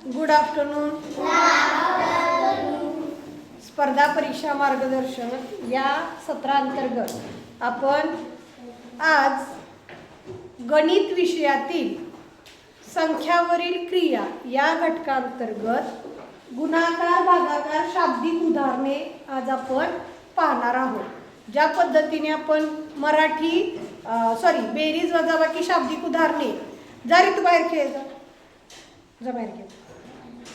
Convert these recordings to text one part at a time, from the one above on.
Good afternoon. स्पर्धा परीक्षा मार्गदर्शन या सत्रांतर्गत आपण आज गणित विषयातील संख्यावरील क्रिया या घटकांतर्गत गुणाकार भागाकार शाब्दिक उदाहरणे आज आपण पाहणार आहोत. ज्या पद्धतीने आपण मराठी बेरीज वजाबाकी शाब्दिक उदाहरणे जरी तू बाहेर खेळ जा बाहेर खेळ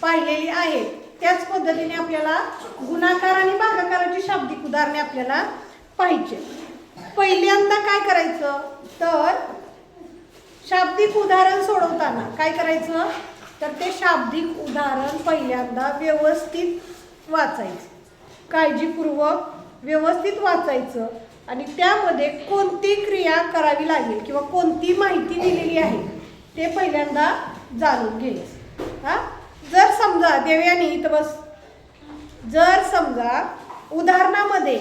पाहिलेली आहेत, त्याच पद्धतीने आपल्याला गुणाकार आणि भागाकाराची शाब्दिक उदाहरणे आपल्याला पाहिजे. पहिल्यांदा काय करायचं तर शाब्दिक उदाहरण सोडवताना काय करायचं तर ते शाब्दिक उदाहरण पहिल्यांदा व्यवस्थित वाचायचं, काळजीपूर्वक व्यवस्थित वाचायचं आणि त्यामध्ये कोणती क्रिया करावी लागेल किंवा कोणती माहिती दिलेली आहे ते पहिल्यांदा जाणून घ्यायचं. जर समजा देवयानी इथं बस, जर समजा उदाहरणामध्ये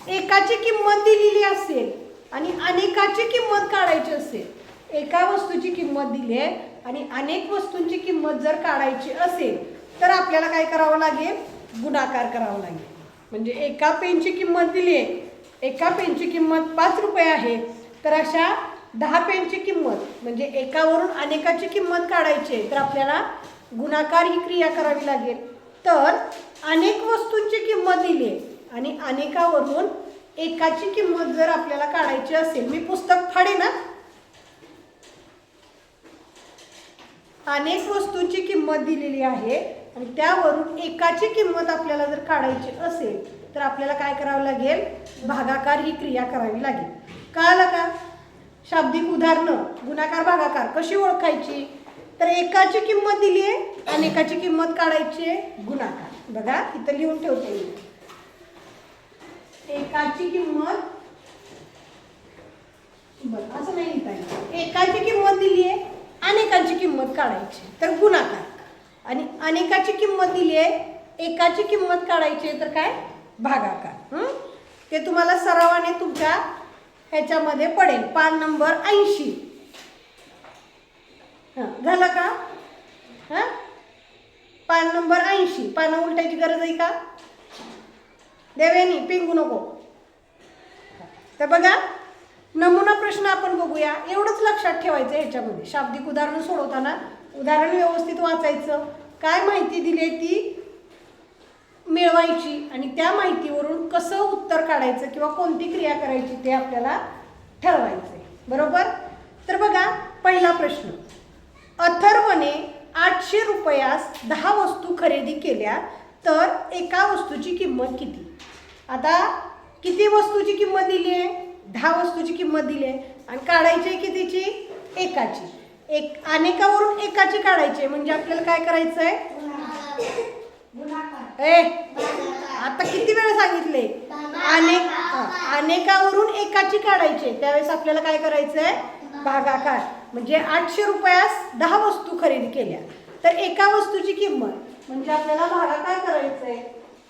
एकाची किंमत दिलेली असेल आणि अनेकाची किंमत काढायची असेल, एका वस्तूची किंमत दिली आहे आणि अनेक वस्तूंची किंमत जर काढायची असेल तर आपल्याला काय करावं लागेल, गुणाकार करावा लागेल. म्हणजे एका पेनची किंमत दिली आहे, एका पेनची किंमत 5 रुपये आहे, तर अशा 10 पेनची किंमत म्हणजे एकावरून अनेकाची किंमत काढायची आहे तर आपल्याला गुणाकार ही क्रिया करावी लागेल. तर अनेक वस्तूंची किंमत दिली आहे आणि अनेकावरून एकाची किंमत जर आपल्याला काढायची असेल, मी पुस्तक फाडे ना, अनेक वस्तूंची किंमत दिलेली आहे आणि त्यावरून एकाची किंमत आपल्याला जर काढायची असेल तर आपल्याला काय करावं लागेल, भागाकार ही क्रिया करावी लागेल. कळलं का? शाब्दिक उदाहरणं गुणाकार भागाकार कशी ओळखायची तर एकाची किंमत दिली आहे, अनेकाची किंमत काढायची आहे, गुणाकार. बघा इथं लिहून ठेवते मी, एकाची किंमत बरं असं नाही लिहिता येईल, एकाची किंमत दिली आहे, अनेकाची किंमत काढायची तर गुणाकार, आणि अनेकाची किंमत दिली आहे, एकाची किंमत काढायची तर काय, भागाकार. ते तुम्हाला सरावाने तुमच्या ह्याच्यामध्ये पडेल. पान नंबर 80 झालं का? पान नंबर 80. पानं उलटायची गरज आहे का देवेनी, पिंगू नको. तर बघा नमुना प्रश्न आपण बघूया. एवढंच लक्षात ठेवायचं ह्याच्यामध्ये, शाब्दिक उदाहरण सोडवताना उदाहरण व्यवस्थित वाचायचं, काय माहिती दिली ती मिळवायची आणि त्या माहितीवरून कसं उत्तर काढायचं किंवा कोणती क्रिया करायची ते आपल्याला ठरवायचं. बरोबर? तर बघा पहिला प्रश्न, अथर्वने 800 रुपयास 10 वस्तू खरेदी केल्या तर एका वस्तूची किंमत किती? आता किती वस्तूची किंमत दिली आहे, 10 वस्तूची किंमत दिली आहे आणि काढायची आहे कितीची, एकाची. अनेकावरून एकाची काढायची म्हणजे आपल्याला काय करायचं आहे, आता किती वेळ सांगितले, अनेकावरून एकाची काढायची, त्यावेळेस आपल्याला काय करायचं आहे, भागाकार. म्हणजे 800 रुपयास 10 वस्तू खरेदी केल्या तर एका वस्तूची किंमत म्हणजे आपल्याला भागाकार करायचं आहे.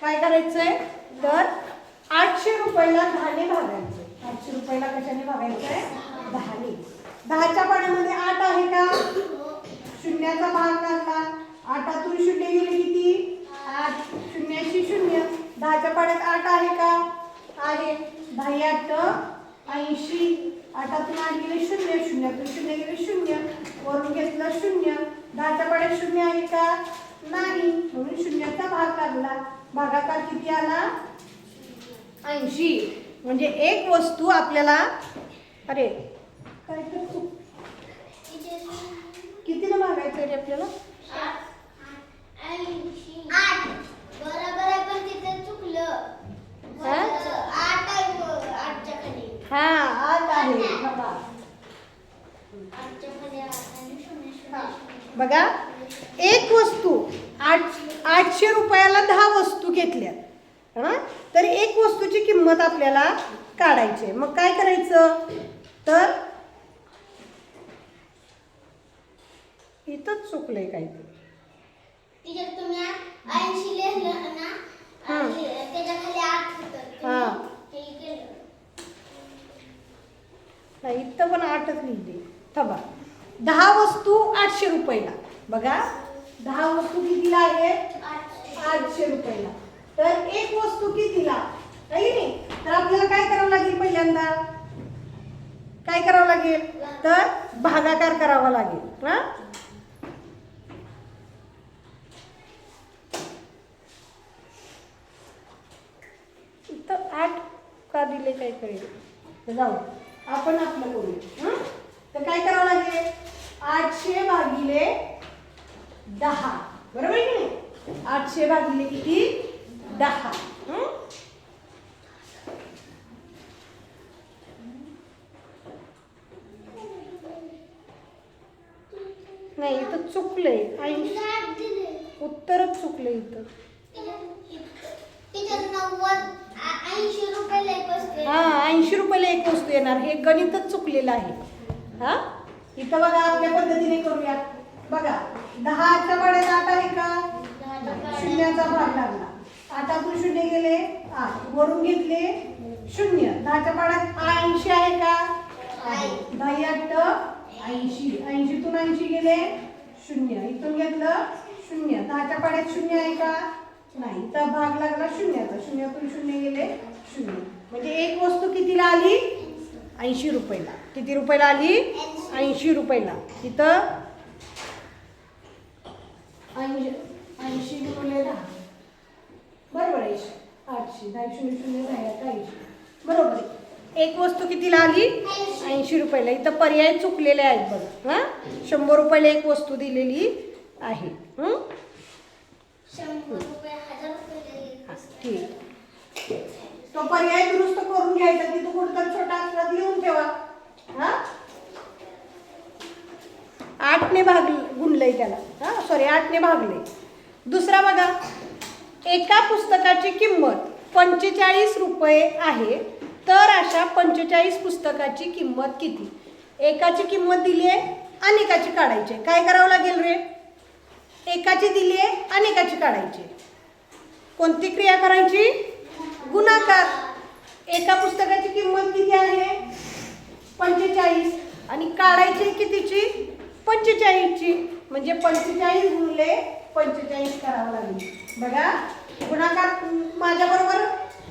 काय करायचं आहे तर 800 रुपयाला 10ने भागायचं. 800 रुपयाला कशाने भागायचं आहे, 10ने. 10च्या पाण्यामध्ये 8 आहे का, शून्याचा भाग काढला, 8तून 0 गेले किती, 8, शून्याशी 0. 10च्या पाण्यात 8 आहे का, आहे. 10 8 80, 8तून 8 गेले 0, 0तून 0 गेले 0, वरून घेतलं 0. 10च्या पाण्यात 0 आहे का, नाही, म्हणून 0चा भाग काढला. भागाकार किती आला, 80. म्हणजे एक वस्तू आपल्याला, अरे काय करतो, कितीला भागायचं आहे आपल्याला, 8 बरोबर आहे पण तिथे चुकलं, 8 आहे, 8च्या खाली, 8 आहे. बघा एक वस्तू 800 रुपयाला 10 वस्तू घेतल्यात तर एक वस्तूची किंमत आपल्याला काढायची. मग काय करायचं तर इथंच चुकलंय काहीतरी, टीचर तुम्ही 80 लिहिलं ना, त्याच्या खाली 8 होतं, ते केलं नाही, इथं पण 8च लिहिली. थांबा, 10 वस्तू 800 रुपयाला. बघा 10 वस्तू कितीला आहेत? 800 रुपयाला. तर एक वस्तू कितीला आहे की नाही? तर आपल्याला काय करावं लागेल? पहिल्यांदा काय करावं लागेल? तर भागाकार करावा लागेल. हा, इथं 8 का दिले काय कळेल. तर जाऊ आपण आपलं करूया. हं? तर काय करावं लागेल? 800 भागिले 10. बरोबर की नाही? 800 भागिले किती? 10. हं? नाही इथं चुकलंय. 80 उत्तरच चुकलंय इथं. टीचर 80 रुपयाला एक वस्तू हा 80 रुपयाला एक वस्तू येणार. हे गणितच चुकलेलं आहे. हा, इथं बघा आपल्या पद्धतीने करूया. बघा 10च्या पाड्यात 8 आहे का? शून्याचा भाग लागला. 8तून 0 गेले 8, वरून घेतले 0. 10च्या पाड्यात 80 आहे का? आहे. 10 8 80. 80तून 80 गेले 0. इथून घेतलं 0. 10च्या पाड्यात 0 आहे का? नाही. तर भाग लागला 0चा. 0तून 0 गेले 0. म्हणजे एक वस्तू कितीला आली? 80 रुपयाला. किती रुपयाला आली? 80 रुपयाला. इथं 80 गुणिले 10 बरोबर आहे. 800 10 0 0 10 80 बरोबर आहे. एक वस्तू कितीला आली? 80 रुपयाला. इथं पर्याय चुकलेले आहेत बघा. हां, 100 रुपयाला एक वस्तू दिलेली आहे. 100 रुपये 1000 रुपये. ठीक. तो पर्याय दुरुस्त करून घ्यायचा की तो कुठेतरी छोटा अक्षरात लिहून ठेवा. हा, 8ने भाग गुणलंय त्याला. हा सॉरी 8ने भागले. दुसरा बघा, एका पुस्तकाची किंमत 45 रुपये आहे. तर अशा 45 पुस्तकाची किंमत किती? एकाची किंमत दिली आहे, अनेकाची काढायची. काय करावं लागेल रे? एकाची दिली आहे, अनेकाची काढायची. कोणती क्रिया करायची? गुणाकार. एका पुस्तकाची किंमत किती आहे? 45 आणि काढायची कितीची? 45ची. म्हणजे 45 गुणिले 45 करावं लागेल. बघा गुणाकार माझ्या बरोबर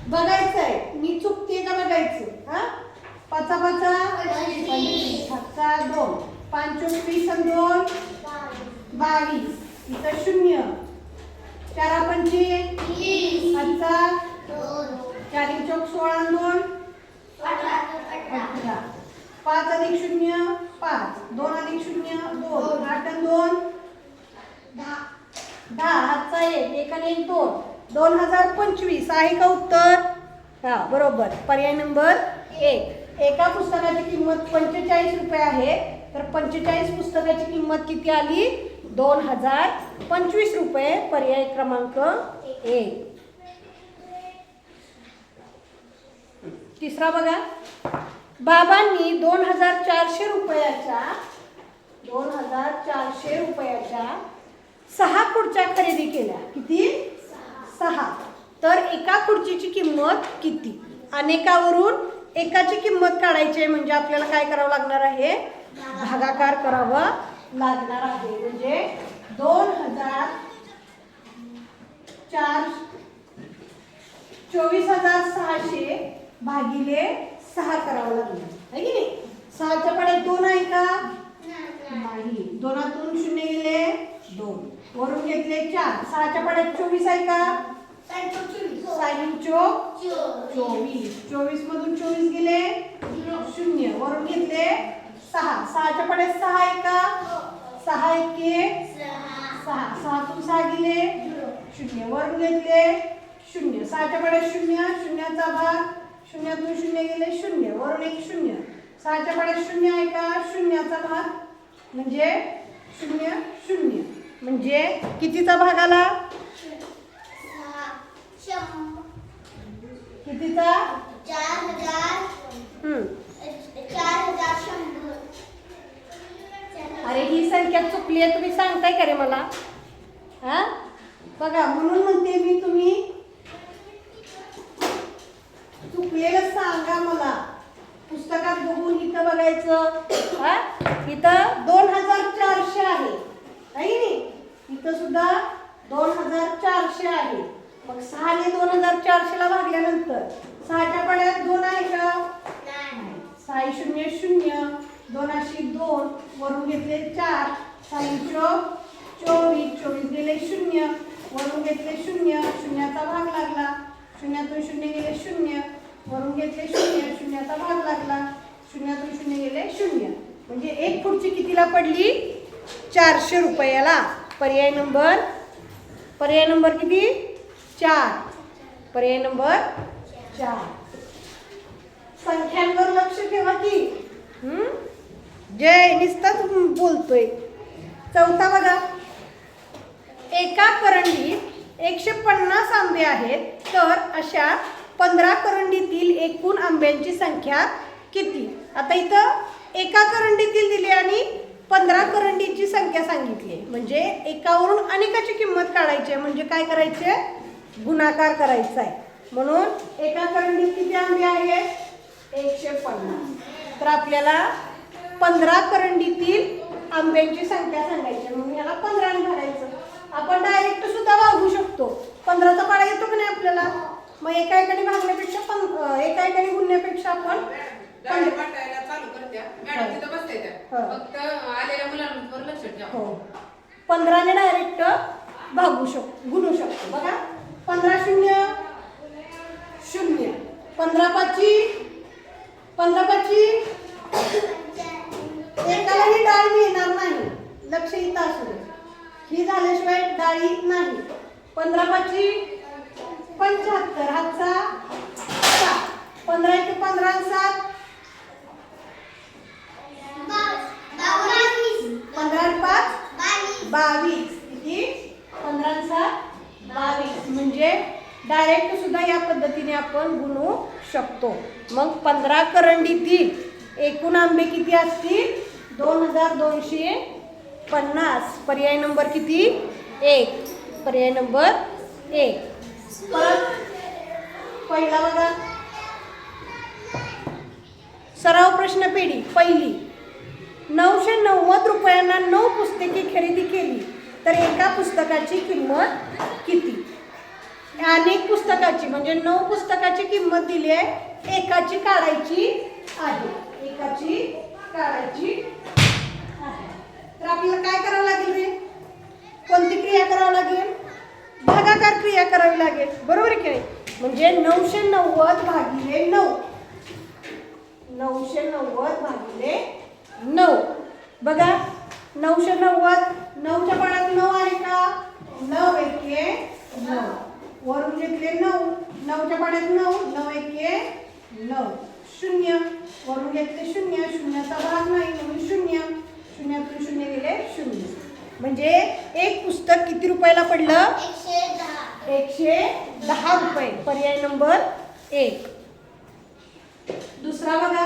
बघायचं आहे. मी चुकते का बघायचं. हा, 5 5 25 7 2 5 20 आणि 2 22. इथं 0. 4 पंचे 20. 4 चौक 16 आणि 2 18. 5 अधिक 0 5. 2 अधिक 0 2. 8 आणि 2 10. 10 हातचा 1 1 आणि 1 2. 2025 आहे का उत्तर? हा बरोबर. पर्याय नंबर 1. एका पुस्तकाची किंमत 45 रुपये आहे. तर 45 पुस्तकाची किंमत किती आली? 2025 रुपये. पर्याय क्रमांक 1. तिसरा बघा, बाबांनी 2400 रुपयाच्या 6 खुर्च्या खरेदी केल्या. किती? 6. तर एका खुर्चीची किंमत किती? अनेकावरून एकाची किंमत काढायची आहे. म्हणजे आपल्याला काय करावं लागणार आहे? भागाकार करावा लागणार आहे. म्हणजे 24,600 भागिले 6 करावं लागणार आहे की नाही? 6च्या पाड्यात 2 आहे का? नाही. 2तून 0 गेले 2. वरून घेतले 4. 6च्या पाड्यात 24 आहे का? 6 चौक 24. 24 मधून 24 गेले 0. वरून घेतले 6. 6च्या पाड्यात 6 आहे का? 6 1 6. 6तून 6 गेले 0. वरून घेतले 0. 6च्या पाड्यात 0. 0चा भाग 0तून 0 गेले 0. वरून एक 0. 6च्या पाड्यात 0 आहे का? 0चा भाग म्हणजे 0 0. म्हणजे कितीचा भाग आला? कितीचा? 4000. अरे ही संख्या चुकली आहे. तुम्ही सांगताय का रे मला? हा बघा म्हणून म्हणते मी, तुम्ही चुकलेलं सांगा मला. पुस्तकात बघून इथं बघायचं. हा इथं 2400 आहे. नाही इथं सुद्धा 2400 आहे. मग 6 ने 2400 ला भागल्यानंतर 6च्या पाड्यात 2 आहे का? 6 0 0, 2 2, वरून घेतले 4, 6 चोक 24, 24 गेले 0, वरून घेतले 0, शून्याचा भाग लागला, शून्यातून 0 गेले 0, वरून घेतले 0, शून्याचा भाग लागला, शून्यातून 0 गेले 0. म्हणजे एक खुर्ची कितीला पडली? 400 रुपयाला. पर्याय नंबर किती? 4. पर्याय नंबर 4. संख्यांवर लक्ष ठेवा की. जय नुसताच बोलतोय. चौथा बघा. एका करंडीत 150 आंबे आहेत, तर अशा 15 करंडीतील एकूण आंब्यांची संख्या किती? आता इथं एका करंडीतील दिली आणि 15 करंडीची संख्या सांगितली. म्हणजे एकावरून अनेकाची किंमत काढायची आहे. म्हणजे काय करायचे? गुणाकार करायचा आहे. म्हणून एका करंडीत किती आंबे आहेत? 150. तर आपल्याला 15 करंडीतील आंब्यांची संख्या सांगायची. म्हणून याला 15 ने भागायचं. आपण डायरेक्ट सुद्धा भागू शकतो. 15चा पाडा येतो की नाही आपल्याला? मग एका एकाने भागण्यापेक्षा एका एकाने गुणण्यापेक्षा आपण चालू करत्या मॅडम तिथं बसते त्या फक्त आलेल्या मुलांवर लक्ष ठेवा. हो, 15 ने डायरेक्ट भागू शकतो, गुणू शकतो. बघा 15 0 0, 15 5 एकालाही डाळ मिळणार नाही. लक्ष इथं असू दे. ही झाल्याशिवाय डाळी नाही. 15 5 75, हातचा 7, 15 1 15 7, 15 5 22. किती? 15 7 22. म्हणजे डायरेक्ट सुद्धा या पद्धतीने आपण गुणू शकतो. मग 15 करंडीतील एकूण आंबे किती असतील? 2250. पर्याय नंबर किती? 1. पर्याय नंबर 1. परत पहिला बघा. सराव प्रश्न पेढी पहिली. 990 रुपयांना 9 पुस्तके खरेदी केली, तर एका पुस्तकाची किंमत किती? अनेक पुस्तकाची म्हणजे 9 पुस्तकाची किंमत दिली आहे. एकाची काढायची आहे. एकाची काढायची आहे. तर आपल्याला काय करावं लागेल रे? कोणती क्रिया करावी लागेल? भागाकार क्रिया करावी लागेल. बरोबर आहे की नाही? म्हणजे 990 भागिले 9. 990 भागिले 9. बघा 990, 9च्या पाड्यात 9 आहे का? 9 1 9, वरून घेतले 9, 9च्या पाड्यात 9, 9 1 9, 0, वरून घेतले 0, शून्याचा भाग नाही म्हणून 0, शून्यातून 0 गेले 0. म्हणजे एक पुस्तक किती रुपयाला पडलं? 110 रुपये. पर्याय नंबर 1. दुसरा बघा.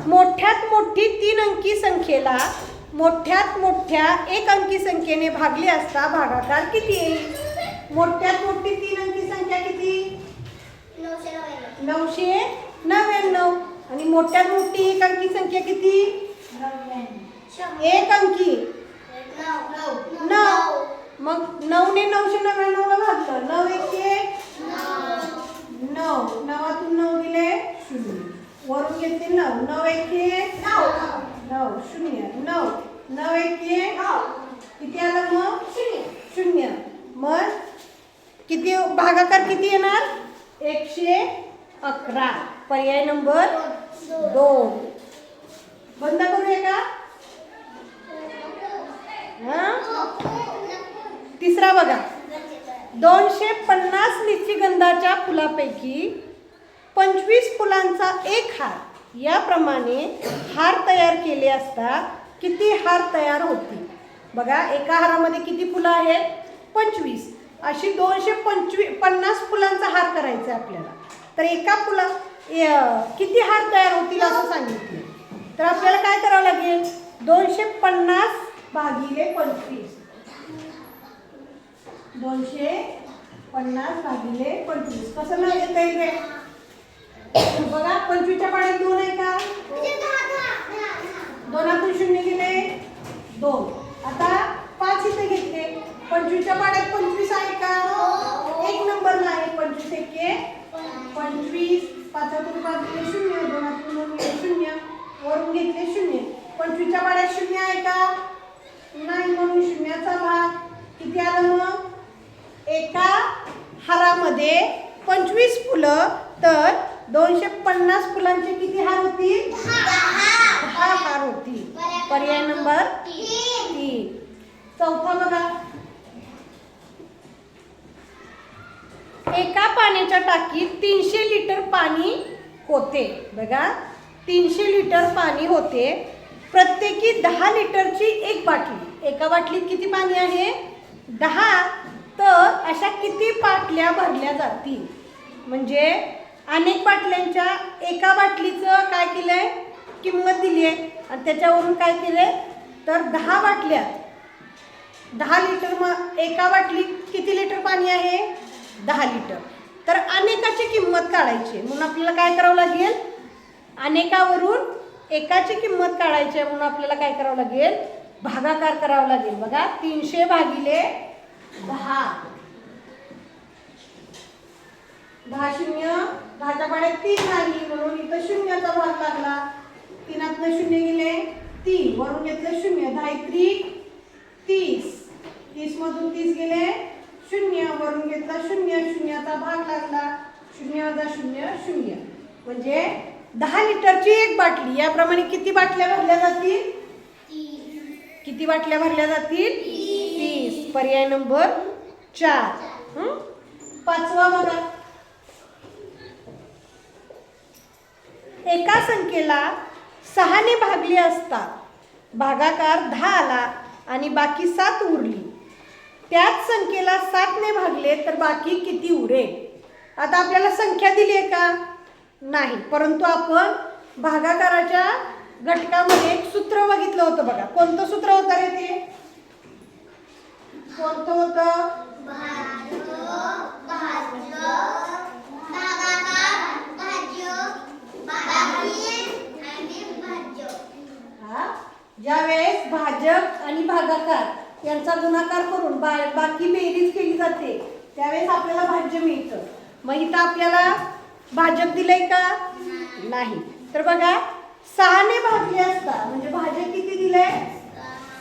मोठ्यात मोठी 3 अंकी संख्येला मोठ्यात मोठ्या 1 अंकी संख्येने भागले असता भागाकार किती येईल? मोठ्यात मोठी 3 अंकी संख्या किती? 999. आणि मोठ्यात मोठी 1 अंकी संख्या किती? 1 अंकी 9. मग 9 ने 999 ला भागलं. 9 1 9, 9तून 9 गेले 0, वरून घेतले 9, 9 1 9, 0, 9, 9 1 किती आलं मग? 0. मग किती भागाकार किती येणार? 111. पर्याय नंबर 2. बंद करूया का? तिसरा बघा. 250 निशिगंधाच्या फुलापैकी 25 फुलांचा एक हार याप्रमाणे हार तयार केले असता किती हार तयार होतील? बघा एका हारामध्ये किती फुलं आहेत? 25. अशी 250 फुलांचा हार करायचा आहे आपल्याला. तर एका किती हार तयार होतील असं सांगितलं. तर आपल्याला काय करावं लागेल? 250 भागिले 25. 250 भागिले 25 कसं नाही येता येईल रे? बघा 25च्या पाड्यात 2 आहे का? 2तून 0 गेले 2. आता 5 इथे घेतले. 25च्या पाड्यात 25 आहे का? एक नंबरला आहे. 25 एके 25. 5 पासून 0, 2 0, वरून घेतले 0. 25च्या पाड्यात 0 आहे का? नाही, म्हणून 0चा भाग किती आलं मग? एका हारामध्ये 25 फुलं, तर 250 फुलांचे किती हार होतील? 10 हार होतील. पर्याय नंबर 3. चौथा बघा. एका पाण्याच्या टाकीत 300 लिटर पाणी होते. बघा, 300 लिटर पाणी होते. प्रत्येकी 10 लिटरची एक बाटली. एका बाटलीत किती पाणी आहे? 10. तर अशा किती बाटल्या भरल्या जातील? म्हणजे अनेक बाटल्यांच्या एका बाटलीचं काय केलंय? किंमत दिली आहे आणि त्याच्यावरून काय केलंय? तर 10 बाटल्या, 10 लिटर. मग एका बाटलीत किती लिटर पाणी आहे? 10 लिटर. तर अनेकाची किंमत काढायची म्हणून आपल्याला काय करावं लागेल? अनेकावरून एकाची किंमत काढायची म्हणून आपल्याला काय करावं लागेल? भागाकार करावा लागेल. बघा, 300 भागिले 10. 10 शून्य, 10च्या पाड्यात 3 झाली म्हणून इथं 0चा भाग लागला. 3तनं 0 गेले 3, वरून घेतलं 0. 10 3 30. 30 मधून 30 गेले 0, वरून घेतला 0. 0चा भाग लागला. 0 वजा 0 0. म्हणजे 10 लिटरची एक बाटली. याप्रमाणे किती बाटल्या भरल्या जातील? किती बाटल्या भरल्या जातील? 30. पर्याय नंबर 4. पाचवा बघा. एका संख्येला 6 ने भागले असता भागाकार 10 आला आणि बाकी 7 उरली. त्याच संख्येला 7 ने भागले तर बाकी किती उरेल? आता आपल्याला संख्या दिली आहे का? नाही, परंतु आपण भागाकाराच्या घटकामध्ये एक सूत्र बघितलं होतं. बघा, कोणतं सूत्र होतं रे ते? कोणतं होतं? ज्यावेळेस भाजक आणि भागाकार यांचा गुणाकार करून बाकी बेरीज केली जाते त्यावेळेस आपल्याला भाज्य मिळतं. मग इथं आपल्याला भाजक दिलंय का? नाही. तर बघा, 6 ने भागले असता म्हणजे भाजक किती दिलंय?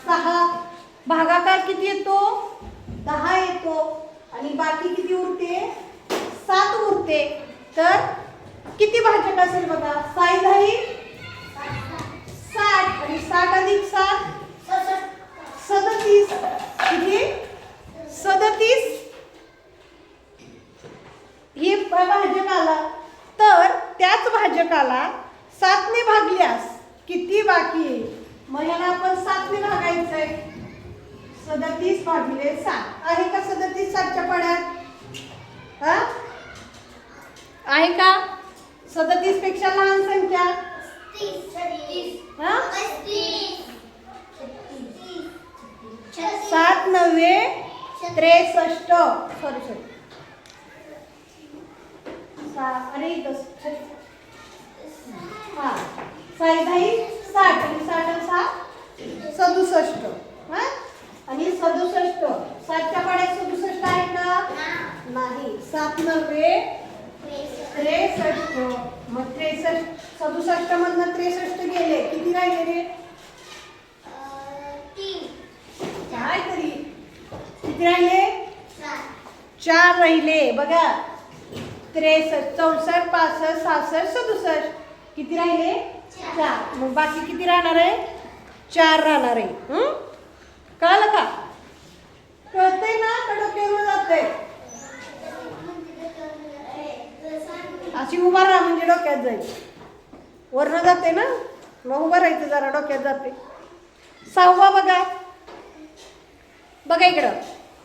6. भागाकार किती येतो? 10 येतो आणि बाकी किती उरते? 7 उरते. तर किती भाजक असेल बघा? 6 10 60 आणि 60 अधिक 7 37. किती? 37 हे भाजक आला. तर त्याच भाजकाला 7 ने भागल्यास किती बाकी आहे? मग याला आपण 7 ने भागायचंय. 37 भागिले 7 आहे का? 37 7च्या पाड्यात आहे का? 37 पेक्षा लहान संख्या 7 9 63. सॉरी अरे 60 आणि 67. आणि 67 7च्या पाड्यात 67 आहे का? नाही. 7 9 63. मग 63 67 मधनं 63 गेले, किती राहिले रे? काय तरी किती राहिले? 4 राहिले. बघा, 63 64 65 66 67 किती राहिले? 4. मग बाकी किती राहणार आहे? 4 राहणार आहे. कळलं का? कळतंय ना? का डोक्यावर जातंय? अशी उभा राहा म्हणजे डोक्यात जाईल. वरनं जाते ना, मग उभं राहायचं जरा, डोक्यात जाते. 6वा बघा. बघा इकडं.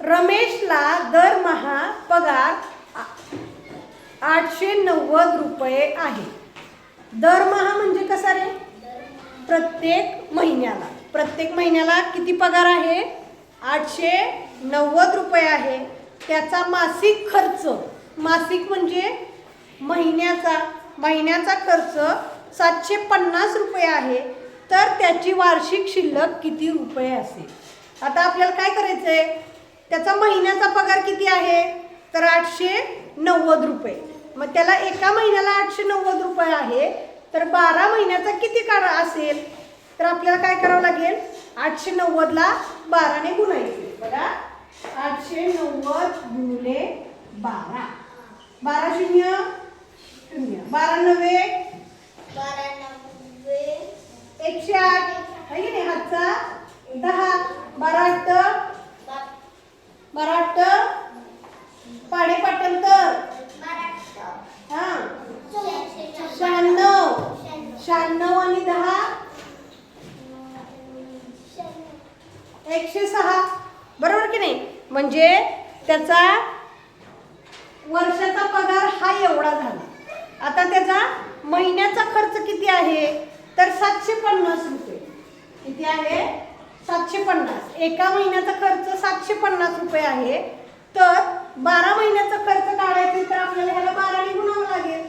रमेशला दरमहा पगार 890 रुपये आहे. दरमहा म्हणजे कसा रे? प्रत्येक महिन्याला. प्रत्येक महिन्याला किती पगार आहे? 890 रुपये आहे. त्याचा मासिक खर्च, मासिक म्हणजे महिन्याचा खर्च 750 रुपये आहे. तर त्याची वार्षिक शिल्लक किती रुपये असेल? आता आपल्याला काय करायचंय, त्याचा महिन्याचा पगार किती आहे, तर 890 रुपये. मग त्याला एका महिन्याला 890 रुपये आहे, तर 12 महिन्याचा किती काळ असेल, तर आपल्याला काय करावं लागेल, 890ला 12ने गुणायचे. बघा 890 गुणिले 12, 12 शून्य शून्य, 12 नव्वे 108, आहे की नाही, हातचा 10, 12 पाडे पाटंतर, हा 96 आणि 10 106, बरोबर की नाही. म्हणजे त्याचा वर्षाचा पगार हा एवढा झाला. आता त्याचा महिन्याचा खर्च किती आहे, तर 750 रुपये. किती आहे, 750. एका महिन्याचा खर्च 750 रुपये आहे. तर 12 महिन्याचा खर्च काढायचा तर आपल्याला ह्याला 12ने गुणावं लागेल,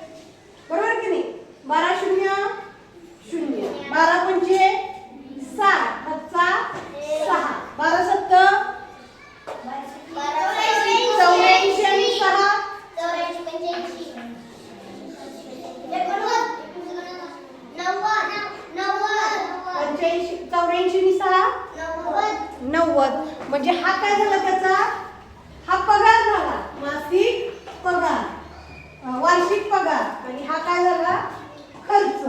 बरोबर की नाही. 12 शून्य शून्य, 12 पंचे 60, हातचा 6, 12 सत्तर 84 आणि 6 90. म्हणजे हा काय झाला, त्याचा हा पगार झाला, मासिक पगार, वार्षिक पगार. आणि हा काय झाला, खर्च.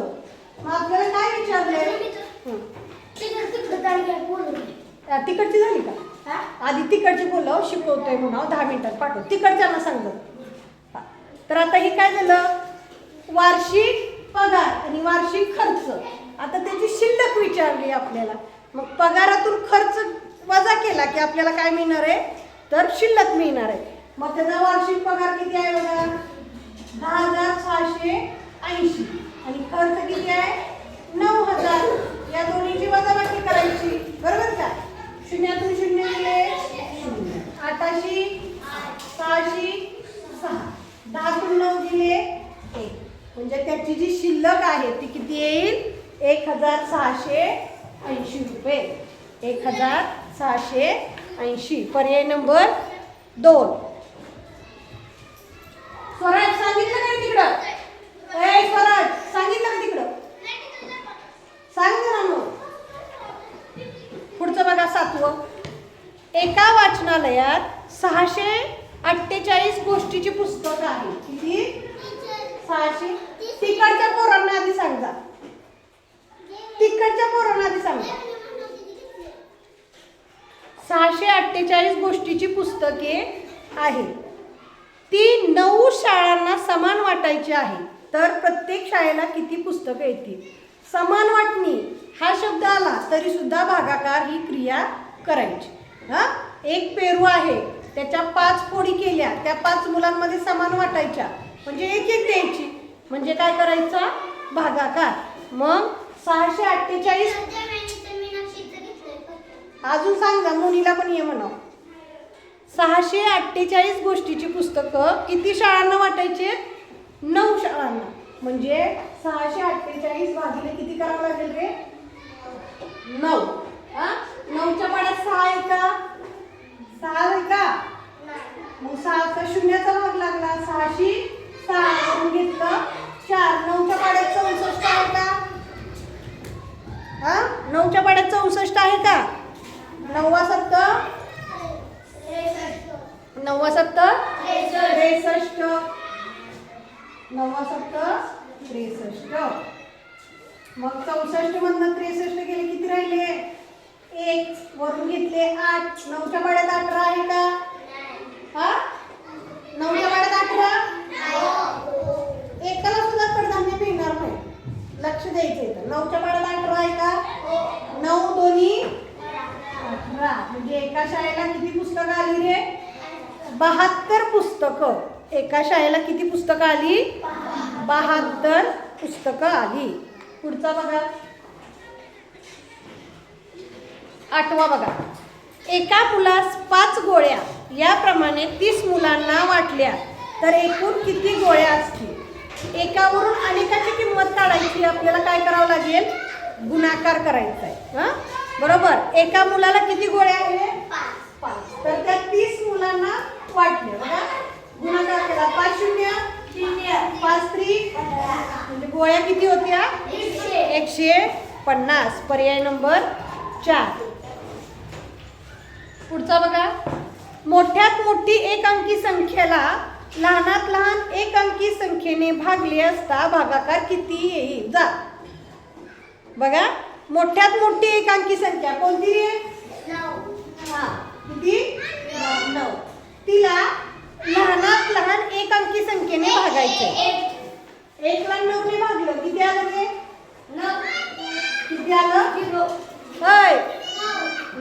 मग आपल्याला काय विचारलंय, तिकडची झाली का, आधी तिकडची बोलाव, शिकवतोय म्हणा 10 मिनिटात पाठव, तिकडच्यांना सांगत. तर आता हे काय झालं, वार्षिक पगार आणि वार्षिक खर्च. आता त्याची शिल्लक विचारली आपल्याला. मग पगारातून खर्च वजा केला की आपल्याला काय मिळणार आहे, तर शिल्लक मिळणार आहे. मग त्याचा वार्षिक पगार किती आहे बघा, 10,680 आणि खर्च किती आहे, 9,000. या दोन्हीची वजाबाकी करायची, बरोबर का. शून्यातून शून्य गेले शून्य, 8 6 6, 10तून 9 गेले 1. म्हणजे त्याची जी शिल्लक आहे ती किती येईल, 1,680 रुपये. 1,680. पर्याय नंबर 2. स्वराज सांगितलं का तिकडं, स्वराज सांगितलं का तिकडं, सांगितलं ना. मग पुढचं बघा 7वं. एका वाचनालयात 648 गोष्टीची पुस्तकं आहेत. किती, 600. तिकडच्या पोरांना आधी सांगा, तिकडच्या पोरांना आधी सांगा. 648 गोष्टीची पुस्तके आहेत. ती 9 शाळांना समान वाटायची आहे. तर प्रत्येक शाळेला किती पुस्तकं येतील. समान वाटणी हा शब्द आला तरी सुद्धा भागाकार ही क्रिया करायची. हा, एक पेरू आहे, त्याच्या 5 फोडी केल्या, त्या 5 मुलांमध्ये समान वाटायच्या, म्हणजे एक एक द्यायची, म्हणजे काय करायचा, भागाकार. मग 648. अजून सांगा, मुलीला पण ये म्हणा. 648 गोष्टीची पुस्तकं किती शाळांना वाटायची, 9 शाळांना. म्हणजे 648 भागिले किती करावं लागेल रे, 9. 9च्या पाड्यात 6 आहे का, 6 आहे का, मग 6चा शून्याचा भाग लागला, 6शी 6 करून घेतलं 4. 9च्या पाड्यात 64 आहे का, 9च्या पाड्यात 64 आहे का, 9 7 9 7 63, 9 7 63. मग 64 मधनं 63 गेले, किती राहिले, 1. वरून घेतले 8. 9च्या पाड्यात 18 आहे का, 9च्या पाड्यात 18. एकाला सुद्धा कडधान्य मिळणार नाही, लक्ष द्यायचं इथं. 9च्या पाड्यात 18 आहे का, 9 दोन्ही 18. म्हणजे एका शाळेला किती पुस्तकं आली रे, 72 पुस्तकं. एका शाळेला किती पुस्तकं आली, 72 पुस्तकं आली. पुढचा बघा, 8वा बघा. एका मुलास 5 गोळ्या याप्रमाणे 30 मुलांना वाटल्या तर एकूण किती गोळ्या असतील. एकावरून अनेकाची किंमत काढायची, आपल्याला काय करावं लागेल, गुणाकार करायचा आहे. बरोबर. एका मुलाला किती गोळ्या आहेत, 250. पर्याय नंबर 4. पुढचा बघा. मोठ्यात मोठी एक अंकी संख्येला लहानात लहान एक अंकी संख्येने भागले असता भागाकार किती येईल? जा बघा. मोठ्यात मोठी एक अंकी संख्या कोणती आहे? 9. किती? 9. तिला लहानात लहान एक अंकी संख्येने भागायचे. 1 ला 9 ने भागलं किती आलं ते? 9. किती आलं? होय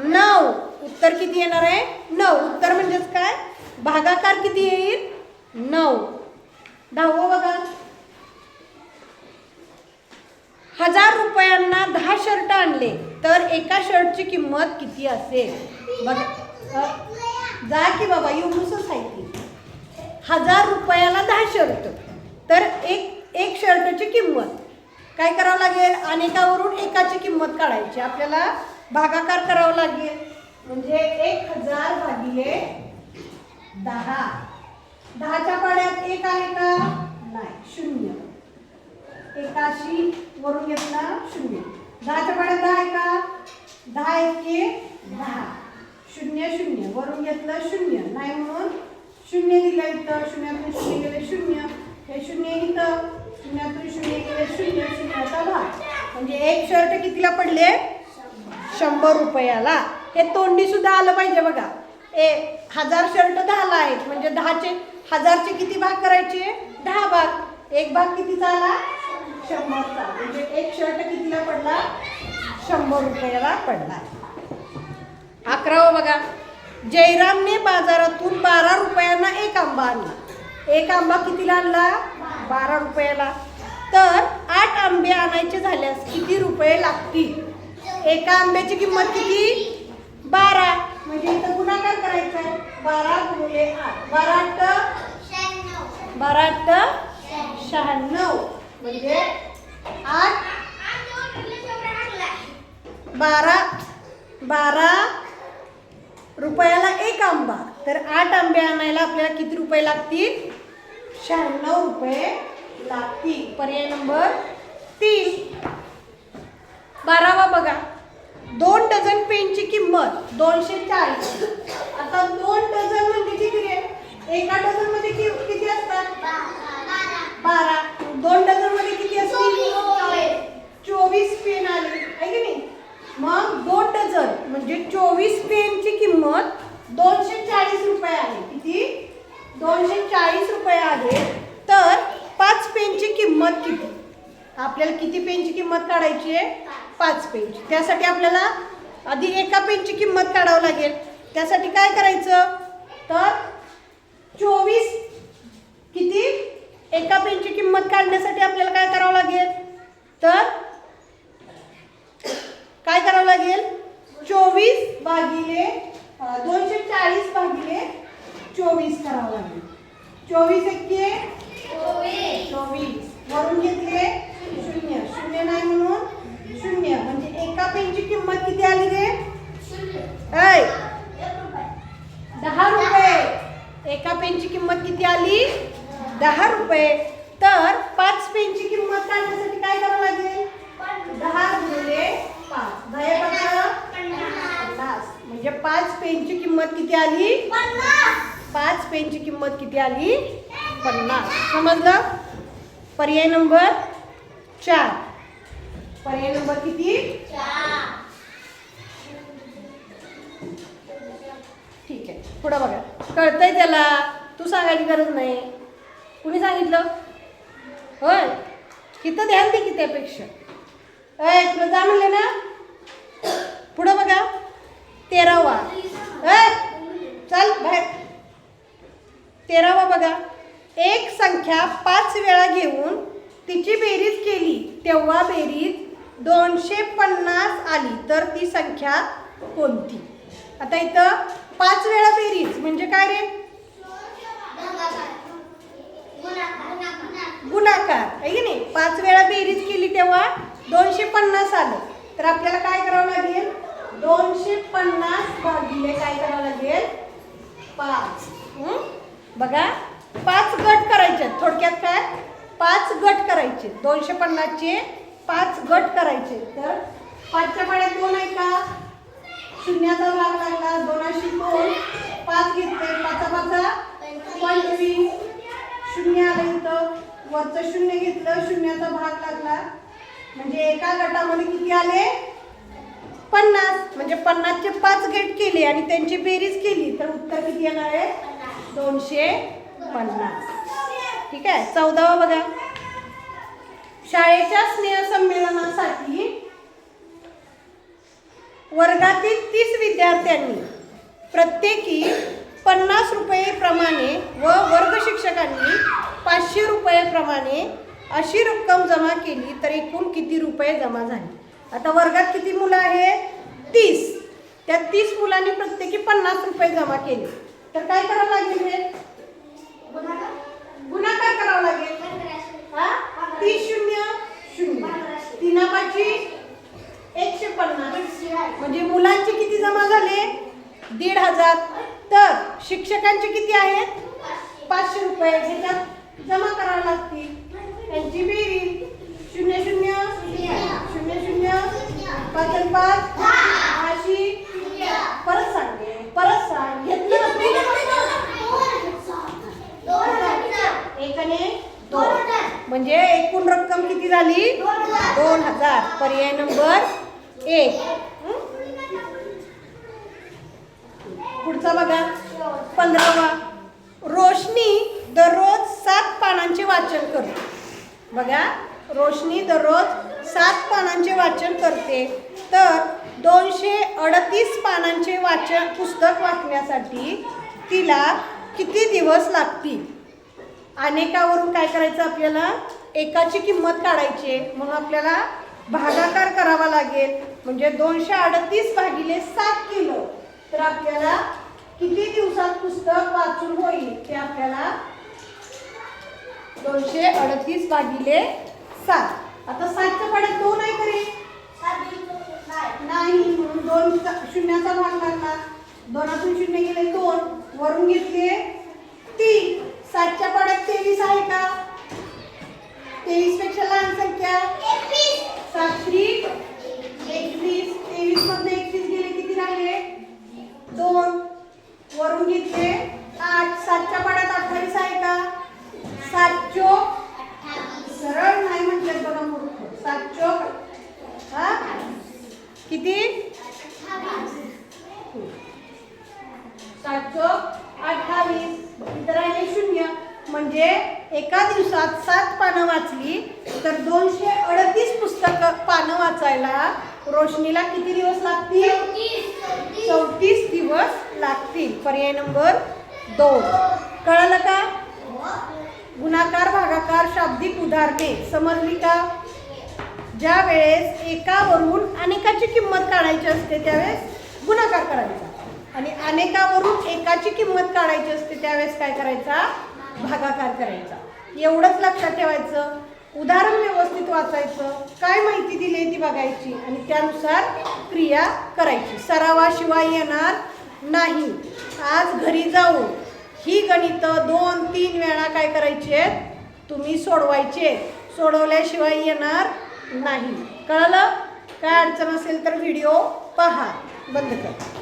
9. उत्तर किती येणार आहे? 9. उत्तर म्हणजेच काय? भागाकार किती येईल? 9. 10वं बघा. 1000 रुपयांना 10 शर्ट आणले तर एका शर्टची किंमत किती असेल? बघा जा की बाबा एवढंच आहे की. 1000 रुपयाला 10 शर्ट तर एक शर्टची किंमत काय करावं लागेल? अनेकावरून एकाची किंमत काढायची. आपल्याला भागाकार करावा लागेल. म्हणजे 1000 भागिले 10. 10च्या पाड्यात 1 आहे का? नाही, 0. 81 वरून घेतला 0. 10च्या पाड्यात 10 आहे का? 10 एके 10. 0 0 वरून घेतलं 0 नाही म्हणून 0 दिलं इथं. 0तून 0 गेले 0. हे 0 इथं. 0तून 0 गेले 0. 0चा भाग म्हणजे एक शर्ट कितीला पडले? 100 रुपयाला. हे तोंडी सुद्धा आलं पाहिजे बघा. 1000 शर्ट 10ला आहेत म्हणजे 1000चे किती भाग करायचे? 10 भाग. एक भाग कितीचा आला? 100चा. म्हणजे एक शर्ट कितीला पडला? 100 रुपयाला पडला. 11वं बघा. जयरामने बाजारातून 12 रुपयांना एक आंबा आणला. एक आंबा कितीला आणला? 12 रुपयाला. तर 8 आंबे आणायचे झाल्यास किती रुपये लागतील? एका आंब्याची किंमत किती? 12. म्हणजे इथं गुणाकार करायचा आहे. 12 गुणिले 8. 12 8 96. म्हणजे 12 रुपयाला एक आंबा. तर 8 आंबे आणायला आपल्याला किती रुपये लागतील? 96 रुपये लागतील. पर्याय नंबर 3. 12वा बघा. 2 डझन पेनची किंमत 240. आता 2 डझन म्हणजे किती रे? एका डझन मध्ये किती असतात? 12. 2 डझन मध्ये किती असतील? 24 पेन आले आहे की नाही? मग 2 डझन म्हणजे 24 पेनची किंमत 240 रुपये आहे. किती? 240 रुपये आहे. तर 5 पेनची किंमत किती? आपल्याला किती पेनची किंमत काढायची आहे? 5 पेनची. त्यासाठी आपल्याला आधी एका पेनची किंमत काढावं लागेल. त्यासाठी काय करायचं? तर 24 किती? एका पेनची किंमत काढण्यासाठी आपल्याला काय करावं लागेल? तर काय करावं लागेल? 24 भागिले 240 भागिले 24 करावं लागेल. 24 एके 24 वरून घेतले 0. 0 नाही म्हणून 0. म्हणजे एका पेनची किंमत किती आली रे? 10 रुपये. एका पेनची किंमत किती आली? 10 रुपये. तर 5 पेनची किंमत काढण्यासाठी काय करावं लागेल? 10 गुणिले 5. 50. म्हणजे 5 पेनची किंमत किती आली? 5 पेनची किंमत किती आली? 50. समजलं? पर्याय नंबर 4. पर्याय नंबर किती? 4. ठीक आहे. पुढं बघा. कळतंय त्याला? तू सांगायची गरज नाही. कुणी सांगितलं? होय. किती ध्यान दे की त्यापेक्षा. तुला जा म्हणले ना. पुढं बघा. 13वा. चल बाहेर. 13वा बघा. एक संख्या 5 वेळा घेऊन तिची बेरीज केली तेव्हा बेरीज 250 आली तर ती संख्या कोणती? आता इथं 5 वेळा बेरीज म्हणजे काय रे? गुणाकार आहे की नाही? 5 वेळा बेरीज केली तेव्हा 250 आलं. तर आपल्याला काय करावं लागेल? 250 भागिले काय करावं लागेल? 5. बघा 5 गट करायचे. थोडक्यात काय? 5 गट करायचे. 250चे 5 गट करायचे. तर 5च्या पाड्यात 2 आहे का, शून्याचा भाग लागला, 2 2 5 घेतले, 5 25, शून्य आलं इथं, वरचं शून्य घेतलं, शून्याचा भाग लागला, म्हणजे एका गटामध्ये किती आले 50. म्हणजे 50चे 5 गट केले आणि त्यांची बेरीज केली तर उत्तर किती येणार आहे 250. ठीक आहे. 14वा बघा. शाळेच्या स्नेहसंमेलनासाठी वर्गातील 30 विद्यार्थ्यांनी प्रत्येकी 50 रुपये प्रमाणे व वर्ग शिक्षकांनी 500 रुपये प्रमाणे अशी रक्कम जमा केली तर एकूण किती रुपये जमा झाले. आता वर्गात किती मुलं आहेत 30. त्या 30 मुलांनी प्रत्येकी 50 रुपये जमा केले तर काय करावं लागेल, हे गुणाकार करावा लागेल. 30 शून्य शून्य, 3 5 150. म्हणजे मुलांचे किती जमा झाले 1500. तर शिक्षकांचे किती आहेत 500 रुपये ह्याच्यात जमा करावे लागतील. त्यांची बेरीज 0 0 0 0 5 5 80. परत सांगते, परत सांग. घेतलं 1 आणि 2 म्हणजे एकूण रक्कम किती झाली 2000. पर्याय नंबर 1. पुढचा बघा. 15वा. रोशनी दररोज 7 पानांचे वाचन करते. बघा, रोशनी दररोज 7 पानांचे वाचन करते. तर 238 पानांचे पुस्तक वाचण्यासाठी तिला किती दिवस लागतील. अनेकावरून काय करायचं आपल्याला एकाची किंमत काढायची, म्हणून आपल्याला भागाकार करावा लागेल. म्हणजे 238 भागिले 7 केलं तर आपल्याला किती दिवसात पुस्तक वाचून होईल ते आपल्याला 238 भागिले 7. आता 7च्या पाड्यात 2 आहे करे नाही, म्हणून 2 शून्याचा भाग लागला, 2तून 0 गेले 2, वरून घेतले 3. 7च्या पाड्यात 23 आहे का, 23 पेक्षा लहान संख्या 7 3 21. 23 मधून 21 गेले किती राहिले 2, वरून घेतले 8. 7च्या पाड्यात 28 आहे का, 7 चोक सरळ नाही म्हटले बघा मूर्ख. 7 चोक किती 7 चोक 28. इतर आहे 0. म्हणजे एका दिवसात 7 पानं वाचली तर 238 पानं वाचायला रोशनीला किती दिवस लागतील 34 दिवस लागतील. पर्याय नंबर 2. कळलं का. गुणाकार भागाकार शाब्दिक उदाहरणे समजली का. ज्या वेळेस एकावरून अनेकाची किंमत काढायची असते त्यावेळेस गुणाकार करायचा आणि अनेकावरून एकाची किंमत काढायची असते त्यावेळेस काय करायचा भागाकार करायचा. एवढंच लक्षात ठेवायचं. उदाहरण व्यवस्थित वाचायचं, काय माहिती दिली ती बघायची आणि त्यानुसार क्रिया करायची. सरावाशिवाय येणार नाही. आज घरी जाऊन ही गणितं 2-3 वेळा काय करायचे तुम्ही सोडवायचे. सोडवल्याशिवाय येणार नाही. कळलं. काय अडचण असेल तर व्हिडिओ पहा. बंद कर.